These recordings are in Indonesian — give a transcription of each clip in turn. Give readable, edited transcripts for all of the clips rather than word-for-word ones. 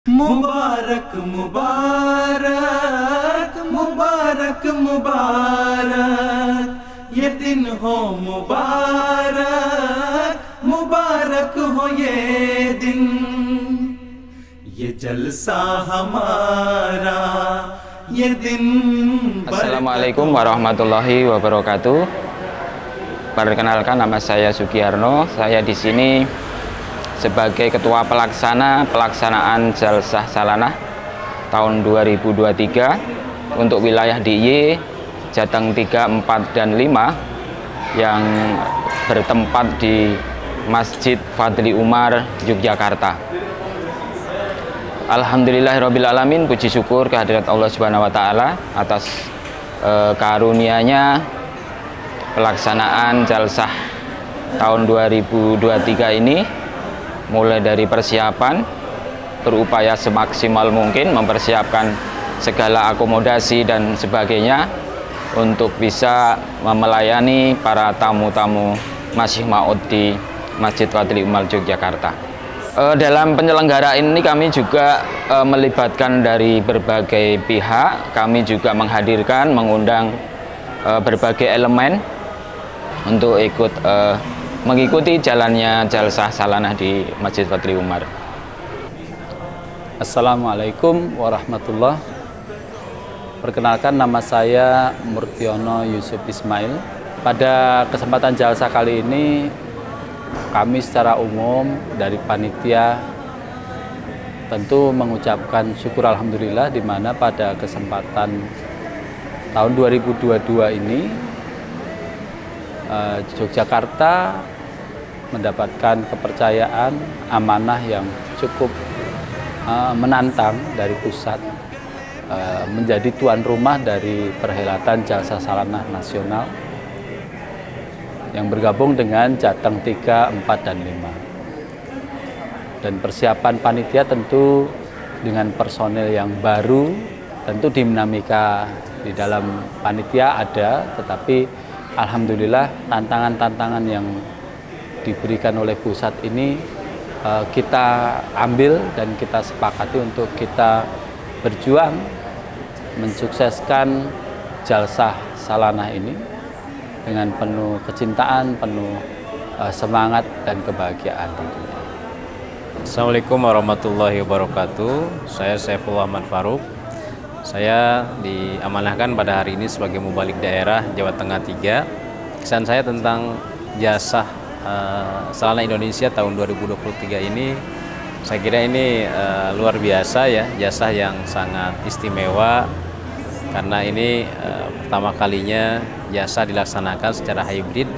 मुबारक मुबारक मुबारक मुबारक ये दिन हो मुबारक मुबारक हो ये दिन ये जलसा हमारा ये दिन। Assalamualaikum warahmatullahi wabarakatuh. Perkenalkan, nama saya Sugiyarno. Saya di sini sebagai Ketua Pelaksanaan Jalsah Salanah tahun 2023 untuk wilayah DIY Jateng 3, 4, dan 5 yang bertempat di Masjid Fadli Umar, Yogyakarta. Alhamdulillahirrabbilalamin, puji syukur kehadirat Allah Subhanahu wa Ta'ala atas karunia-Nya pelaksanaan Jalsah tahun 2023 ini. Mulai dari persiapan, berupaya semaksimal mungkin mempersiapkan segala akomodasi dan sebagainya untuk bisa melayani para tamu-tamu Masih Maud di Masjid Fadli Umar, Yogyakarta. Dalam penyelenggaraan ini kami juga melibatkan dari berbagai pihak. Kami juga mengundang berbagai elemen untuk ikut mengikuti jalannya Jalsah Salanah di Masjid Fadli Umar. Assalamualaikum warahmatullahi. Perkenalkan, nama saya Murtiono Yusuf Ismail. Pada kesempatan Jalsah kali ini, kami secara umum dari panitia tentu mengucapkan syukur alhamdulillah, di mana pada kesempatan tahun 2022 ini Yogyakarta mendapatkan kepercayaan amanah yang cukup menantang dari pusat, menjadi tuan rumah dari perhelatan Jalsah Salanah Nasional yang bergabung dengan Jateng 3, 4, dan 5. Dan persiapan panitia tentu dengan personel yang baru, tentu dinamika di dalam panitia ada, tetapi alhamdulillah tantangan-tantangan yang diberikan oleh pusat ini kita ambil dan kita sepakati untuk kita berjuang mensukseskan Jalsah Salanah ini dengan penuh kecintaan, penuh semangat dan kebahagiaan tentunya. Assalamualaikum warahmatullahi wabarakatuh. Saya Saifullah Ahmad Farouk. Saya diamanahkan pada hari ini sebagai Mubalik Daerah Jawa Tengah 3. Kesan saya tentang Jalsah Salanah Indonesia tahun 2023 ini, saya kira ini luar biasa ya, Jalsah yang sangat istimewa karena ini pertama kalinya Jalsah dilaksanakan secara hybrid,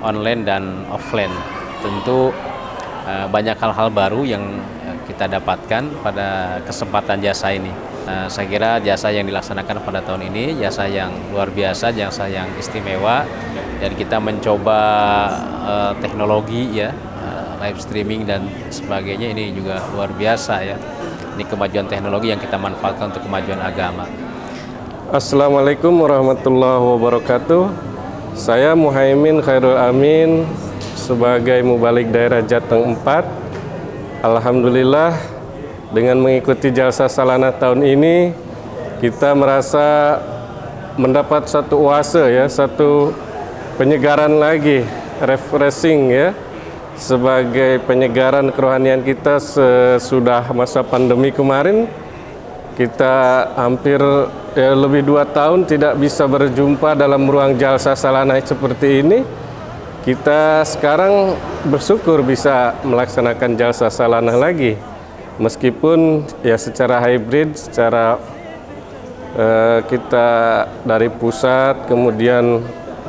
online dan offline. Tentu banyak hal-hal baru yang kita dapatkan pada kesempatan Jalsah ini. Saya kira Jalsah yang dilaksanakan pada tahun ini Jalsah yang luar biasa, Jalsah yang istimewa, dan kita mencoba teknologi ya, live streaming dan sebagainya, ini juga luar biasa ya. Ini kemajuan teknologi yang kita manfaatkan untuk kemajuan agama. Assalamualaikum warahmatullahi wabarakatuh. Saya Muhaimin Khairul Amin sebagai Mubalik Daerah Jateng 4. Alhamdulillah, dengan mengikuti Jalsah Salanah tahun ini, kita merasa mendapat satu oase ya, satu penyegaran lagi, refreshing ya, sebagai penyegaran kerohanian kita sesudah masa pandemi kemarin. Kita hampir lebih 2 tahun tidak bisa berjumpa dalam ruang Jalsah Salanah seperti ini. Kita sekarang bersyukur bisa melaksanakan Jalsah Salanah lagi. Meskipun ya secara hybrid, secara kita dari pusat kemudian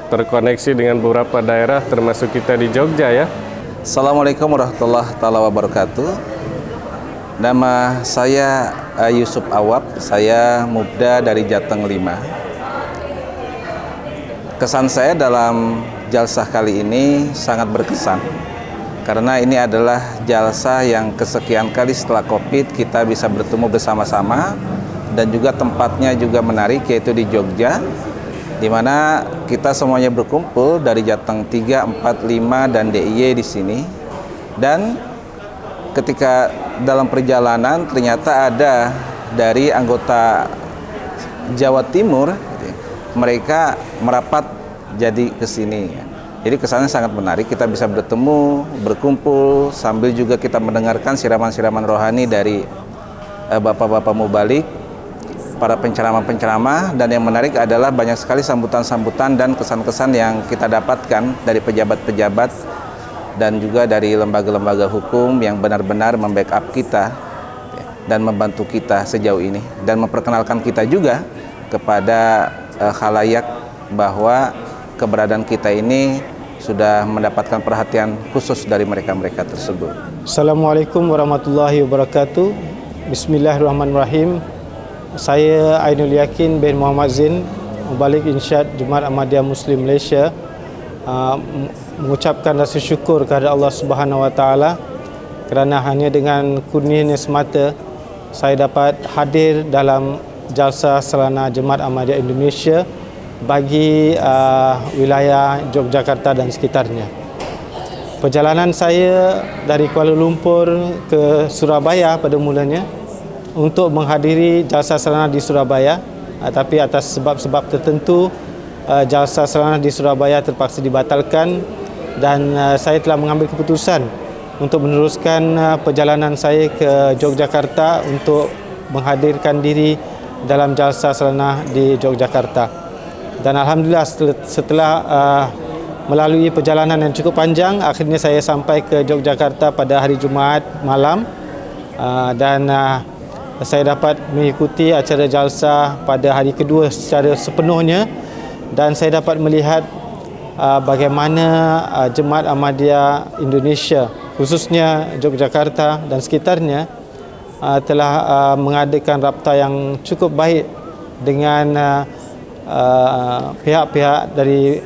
terkoneksi dengan beberapa daerah termasuk kita di Jogja ya. Assalamualaikum warahmatullahi wabarakatuh. Nama saya Yusuf Awab, saya Mubda dari Jateng 5. Kesan saya dalam Jalsah kali ini sangat berkesan, karena ini adalah Jalsah yang kesekian kali setelah Covid kita bisa bertemu bersama-sama, dan juga tempatnya juga menarik, yaitu di Jogja, di mana kita semuanya berkumpul dari Jateng 3, 4, 5, dan DIY di sini. Dan ketika dalam perjalanan ternyata ada dari anggota Jawa Timur, mereka merapat jadi ke sini. Jadi kesannya sangat menarik, kita bisa bertemu, berkumpul, sambil juga kita mendengarkan siraman-siraman rohani dari bapak-bapak mubalik, para penceramah-penceramah, dan yang menarik adalah banyak sekali sambutan-sambutan dan kesan-kesan yang kita dapatkan dari pejabat-pejabat dan juga dari lembaga-lembaga hukum yang benar-benar membackup kita dan membantu kita sejauh ini dan memperkenalkan kita juga kepada khalayak bahwa keberadaan kita ini sudah mendapatkan perhatian khusus dari mereka-mereka tersebut. Assalamualaikum warahmatullahi wabarakatuh. Bismillahirrahmanirrahim. Saya Ainul Yakin bin Muhammad Zin, Mubalik Insyad Jemaat Ahmadiyah Muslim Malaysia, mengucapkan rasa syukur kepada Allah Subhanahu Wa Taala kerana hanya dengan kurnianya semata saya dapat hadir dalam Jalsah Salanah Jemaat Ahmadiyah Indonesia bagi wilayah Yogyakarta dan sekitarnya. Perjalanan saya dari Kuala Lumpur ke Surabaya pada mulanya untuk menghadiri Jalsah Salanah di Surabaya, tapi atas sebab-sebab tertentu Jalsah Salanah di Surabaya terpaksa dibatalkan dan saya telah mengambil keputusan untuk meneruskan perjalanan saya ke Yogyakarta untuk menghadirkan diri dalam Jalsah Salanah di Yogyakarta. Dan alhamdulillah setelah melalui perjalanan yang cukup panjang, akhirnya saya sampai ke Yogyakarta pada hari Jumaat malam dan saya dapat mengikuti acara jalsah pada hari kedua secara sepenuhnya dan saya dapat melihat bagaimana Jemaat Ahmadiyah Indonesia khususnya Yogyakarta dan sekitarnya telah mengadakan rapta yang cukup baik dengan pihak-pihak dari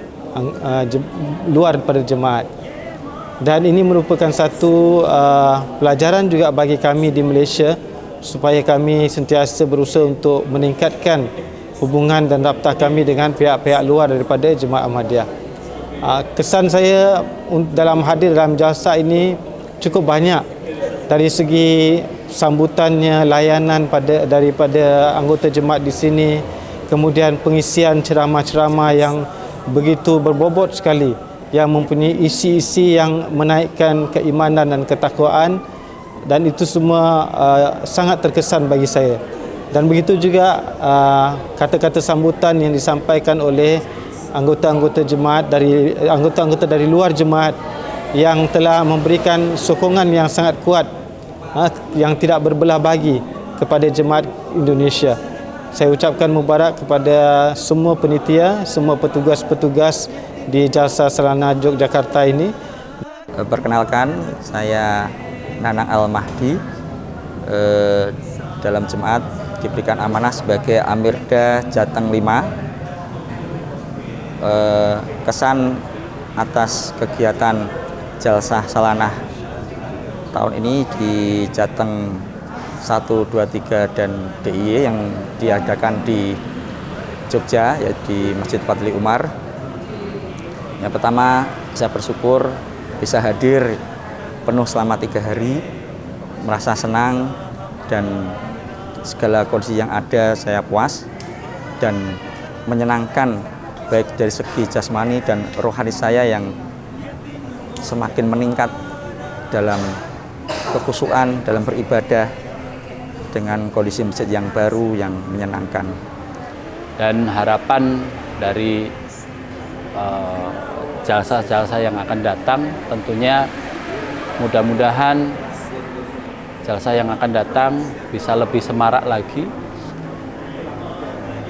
luar daripada jemaat. Dan ini merupakan satu pelajaran juga bagi kami di Malaysia supaya kami sentiasa berusaha untuk meningkatkan hubungan dan raptah kami dengan pihak-pihak luar daripada Jemaat Ahmadiyah. Kesan saya dalam hadir dalam jalsah ini cukup banyak dari segi sambutannya, layanan daripada anggota jemaat di sini, kemudian pengisian ceramah-ceramah yang begitu berbobot sekali yang mempunyai isi-isi yang menaikkan keimanan dan ketakwaan, dan itu semua sangat terkesan bagi saya. Dan begitu juga kata-kata sambutan yang disampaikan oleh anggota-anggota jemaat anggota-anggota dari luar jemaat yang telah memberikan sokongan yang sangat kuat yang tidak berbelah bagi kepada jemaat Indonesia. Saya ucapkan mubarak kepada semua penitia, semua petugas-petugas di Jalsah Salanah Yogyakarta ini. Perkenalkan, saya Nanang Al-Mahdi, dalam jemaat diberikan amanah sebagai Amirda Jateng 5. Kesan atas kegiatan Jalsah Salanah tahun ini di Jateng 1, 2, 3 dan DIY yang diadakan di Jogja, yaitu di Masjid Fadli Umar. Yang pertama, saya bersyukur bisa hadir penuh selama 3 hari, merasa senang dan segala kondisi yang ada saya puas dan menyenangkan baik dari segi jasmani dan rohani saya yang semakin meningkat dalam kekhusyuan dalam beribadah dengan kondisi masjid yang baru yang menyenangkan. Dan harapan dari jalsah-jalsah yang akan datang tentunya mudah-mudahan jalsah yang akan datang bisa lebih semarak lagi,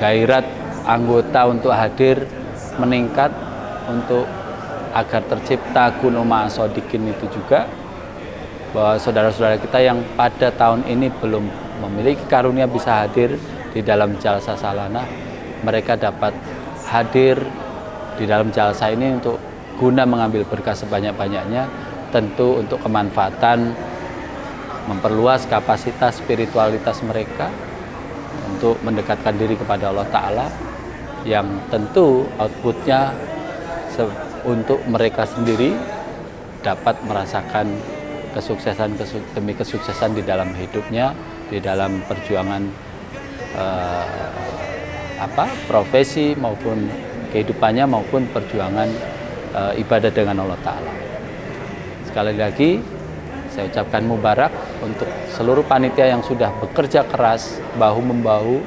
gairah anggota untuk hadir meningkat untuk agar tercipta Kunu Ma'as Shodiqin itu juga, bahwa saudara-saudara kita yang pada tahun ini belum memiliki karunia bisa hadir di dalam Jalsah Salanah, mereka dapat hadir di dalam jalsah ini untuk guna mengambil berkah sebanyak-banyaknya, tentu untuk kemanfaatan memperluas kapasitas spiritualitas mereka untuk mendekatkan diri kepada Allah Ta'ala, yang tentu outputnya untuk mereka sendiri dapat merasakan demi kesuksesan di dalam hidupnya, di dalam perjuangan profesi maupun kehidupannya maupun perjuangan ibadah dengan Allah Ta'ala. Sekali lagi saya ucapkan mubarak untuk seluruh panitia yang sudah bekerja keras bahu-membahu,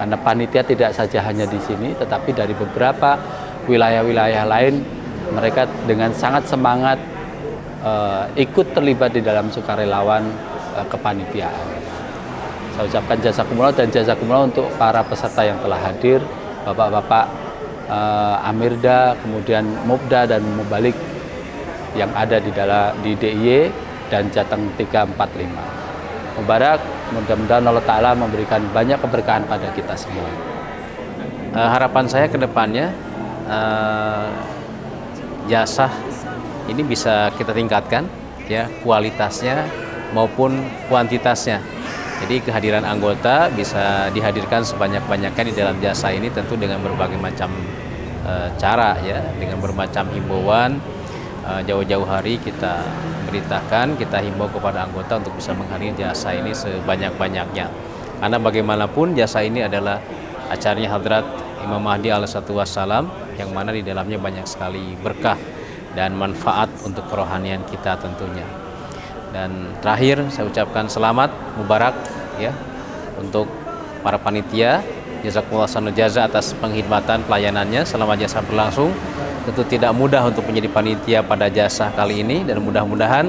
karena panitia tidak saja hanya di sini tetapi dari beberapa wilayah-wilayah lain mereka dengan sangat semangat ikut terlibat di dalam sukarelawan kepanitiaan. Saya ucapkan jazakumullah dan jazakumullah untuk para peserta yang telah hadir, Bapak-bapak Amirda, kemudian Mubda dan Mubalik yang ada di DIY dan Jateng 345. Mubarak, mudah-mudahan Allah Ta'ala memberikan banyak keberkahan pada kita semua. Harapan saya ke depannya jasa ini bisa kita tingkatkan, ya, kualitasnya maupun kuantitasnya. Jadi kehadiran anggota bisa dihadirkan sebanyak-banyaknya di dalam jasa ini, tentu dengan berbagai macam cara, ya, dengan bermacam himbauan. Jauh-jauh hari kita beritakan, kita himbau kepada anggota untuk bisa menghadiri jasa ini sebanyak-banyaknya. Karena bagaimanapun jasa ini adalah acaranya Hadrat Imam Mahdi alaihissalam, yang mana di dalamnya banyak sekali berkah dan manfaat untuk kerohanian kita tentunya. Dan terakhir saya ucapkan selamat mubarak, ya, untuk para panitia. Jazakumullah khairan jaza atas penghormatan pelayanannya selama jasa berlangsung. Tentu tidak mudah untuk menjadi panitia pada jasa kali ini, dan mudah-mudahan,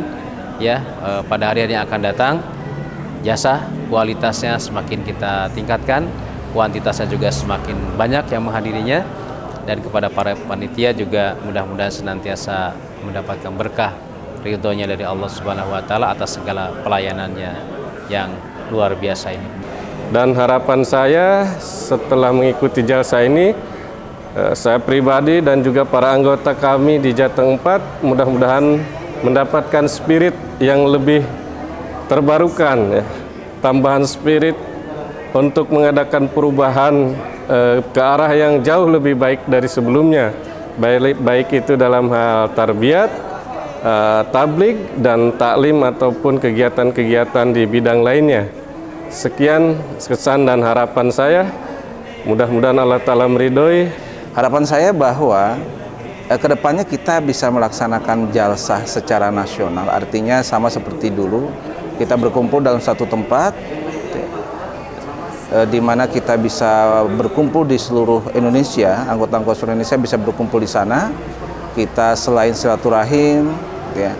ya, pada hari-hari yang akan datang jasa kualitasnya semakin kita tingkatkan, kuantitasnya juga semakin banyak yang menghadirinya, dan kepada para panitia juga mudah-mudahan senantiasa mendapatkan berkah ridhonya dari Allah Subhanahu wa Ta'ala atas segala pelayanannya yang luar biasa ini. Dan harapan saya setelah mengikuti jalsa ini, saya pribadi dan juga para anggota kami di Jateng 4 mudah-mudahan mendapatkan spirit yang lebih terbarukan, ya, tambahan spirit untuk mengadakan perubahan ke arah yang jauh lebih baik dari sebelumnya, baik itu dalam hal tarbiyat, tabligh dan taklim ataupun kegiatan-kegiatan di bidang lainnya. Sekian kesan dan harapan saya, mudah-mudahan Allah Ta'ala meridhoi. Harapan saya bahwa kedepannya kita bisa melaksanakan jalsah secara nasional, artinya sama seperti dulu kita berkumpul dalam satu tempat, di mana kita bisa berkumpul di seluruh Indonesia, anggota-anggota seluruh Indonesia bisa berkumpul di sana. Kita selain silaturahim, ya,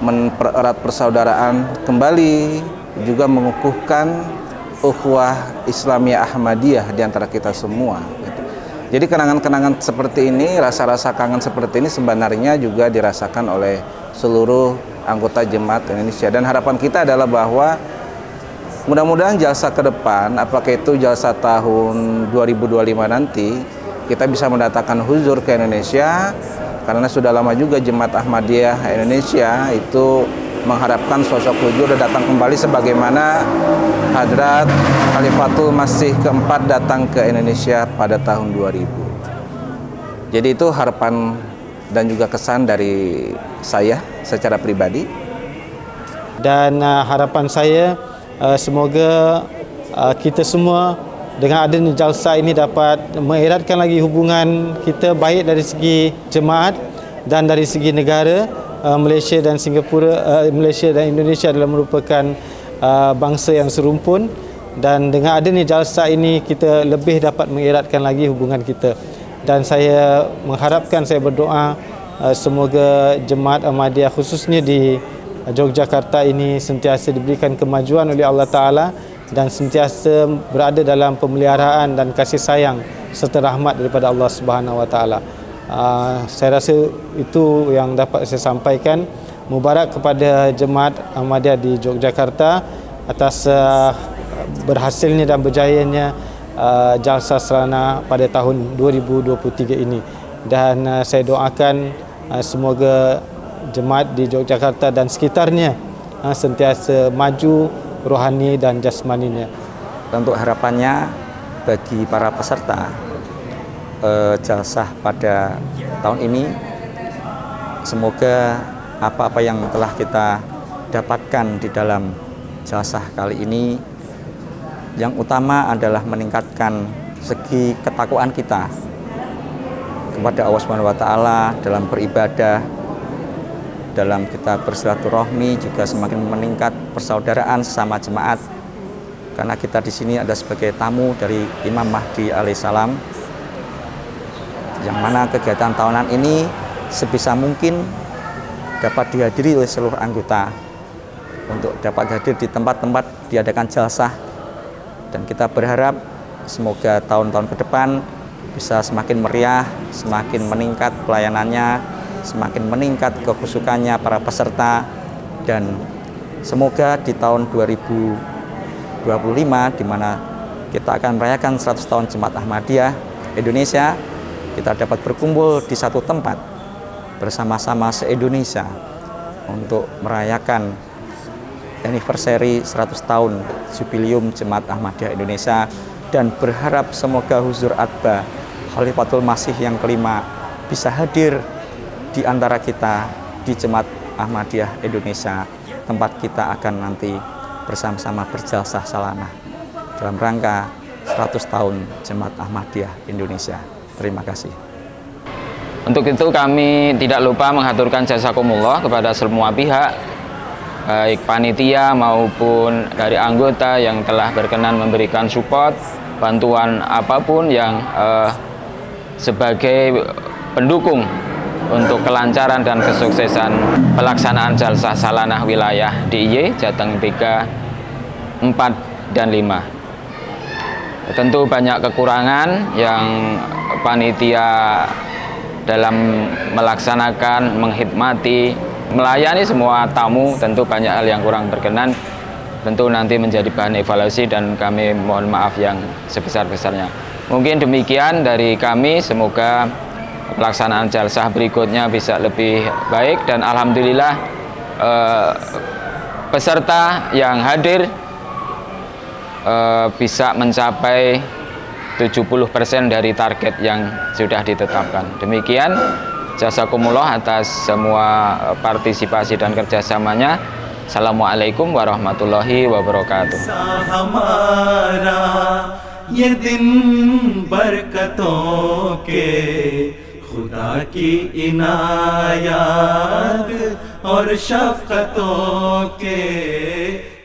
mempererat persaudaraan kembali, juga mengukuhkan ukhuwah Islamiyah Ahmadiyah di antara kita semua. Jadi kenangan-kenangan seperti ini, rasa-rasa kangen seperti ini sebenarnya juga dirasakan oleh seluruh anggota jemaat Indonesia. Dan harapan kita adalah bahwa mudah-mudahan jalsa ke depan, apakah itu jalsa tahun 2025 nanti, kita bisa mendatangkan huzur ke Indonesia, karena sudah lama juga jemaat Ahmadiyah Indonesia itu mengharapkan sosok huzur datang kembali sebagaimana Hadrat Khalifatul Masih keempat datang ke Indonesia pada tahun 2000. Jadi itu harapan dan juga kesan dari saya secara pribadi. Dan harapan saya semoga kita semua dengan adanya jalsa ini dapat mengeratkan lagi hubungan kita, baik dari segi jemaat dan dari segi negara. Malaysia dan Singapura, Malaysia dan Indonesia adalah merupakan bangsa yang serumpun, dan dengan adanya jalsa ini kita lebih dapat mengeratkan lagi hubungan kita. Dan saya mengharapkan, saya berdoa semoga jemaat Ahmadiyah khususnya di Yogyakarta ini sentiasa diberikan kemajuan oleh Allah Ta'ala dan sentiasa berada dalam pemeliharaan dan kasih sayang serta rahmat daripada Allah Subhanahu wa Ta'ala. Saya rasa itu yang dapat saya sampaikan. Mubarak kepada jemaat Ahmadiyah di Yogyakarta atas berhasilnya dan berjayanya jalsa Selana pada tahun 2023 ini. Dan saya doakan semoga jemaat di Yogyakarta dan sekitarnya sentiasa maju rohani dan jasmaninya. Untuk harapannya bagi para peserta jalsah pada tahun ini, semoga apa-apa yang telah kita dapatkan di dalam jalsah kali ini, yang utama adalah meningkatkan segi ketakwaan kita kepada Allah Subhanahu wa taala dalam beribadah, dalam kita bersilaturahmi, juga semakin meningkat persaudaraan sesama jemaat. Karena kita di sini ada sebagai tamu dari Imam Mahdi alaihissalam, yang mana kegiatan tahunan ini sebisa mungkin dapat dihadiri oleh seluruh anggota untuk dapat hadir di tempat-tempat diadakan jalsah, dan kita berharap semoga tahun-tahun ke depan bisa semakin meriah, semakin meningkat pelayanannya, semakin meningkat kekhusukannya para peserta, dan semoga di tahun 2025 di mana kita akan merayakan 100 tahun Jemaat Ahmadiyah Indonesia, kita dapat berkumpul di satu tempat bersama-sama se-Indonesia untuk merayakan anniversary 100 tahun jubilium Jemaat Ahmadiyah Indonesia, dan berharap semoga Huzur Atba Khalifatul Masih yang kelima bisa hadir di antara kita di Jemaat Ahmadiyah Indonesia, tempat kita akan nanti bersama-sama berjalsah salanah dalam rangka 100 tahun Jemaat Ahmadiyah Indonesia. Terima kasih. Untuk itu kami tidak lupa menghaturkan jazakumullah kepada semua pihak, baik panitia maupun dari anggota yang telah berkenan memberikan support, bantuan apapun yang sebagai pendukung untuk kelancaran dan kesuksesan pelaksanaan jalsah salanah wilayah DIY Jateng 3, 4, dan 5. Tentu banyak kekurangan yang panitia dalam melaksanakan, menghidmati, melayani semua tamu, tentu banyak hal yang kurang berkenan, tentu nanti menjadi bahan evaluasi dan kami mohon maaf yang sebesar-besarnya. Mungkin demikian dari kami, semoga pelaksanaan jalsah berikutnya bisa lebih baik, dan alhamdulillah peserta yang hadir bisa mencapai 70% dari target yang sudah ditetapkan. Demikian, jazakumullah atas semua partisipasi dan kerjasamanya. Assalamualaikum warahmatullahi wabarakatuh. हमारा ये दिन बरकतों के, खुदा की इनायत और शफ़क़तों के